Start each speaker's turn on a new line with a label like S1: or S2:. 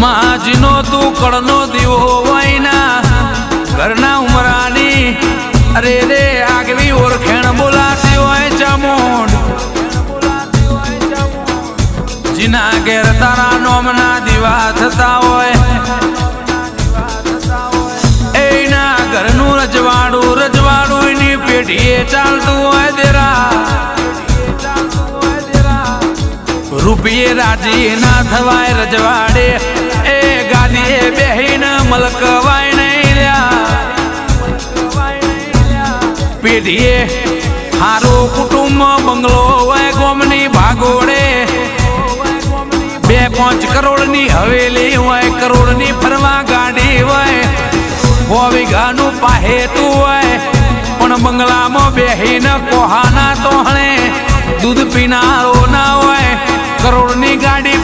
S1: માજીનો તું કળનો દીવો વાયના ઘરના ઉમરાની અરે રે આગવી ઓળખેણ બોલાતી હોય ચામુંડ જીના ઘેર તારા નોમના દીવા થતા હોય એના ઘરનું રજવાડું એની પેઢીએ ચાલતું હોય દેરા રૂપિયે રાજી ના થવાય રજવાડે એ ગાદીએ બેહીને મલકવાય નહીં લ્યા પેઢીએ હારો કુટુંબ બંગલો હોય ગોમની ભાગોડે 2-5 કરોડની હવેલી હોય કરોડની ફરવા ગાડી હોય 100 વીઘાનું પાહેતું હોય પણ બંગલામાં બેહીને કોહાના તોહણે દૂધ પીનારો ના હોય કરોડની ગાડી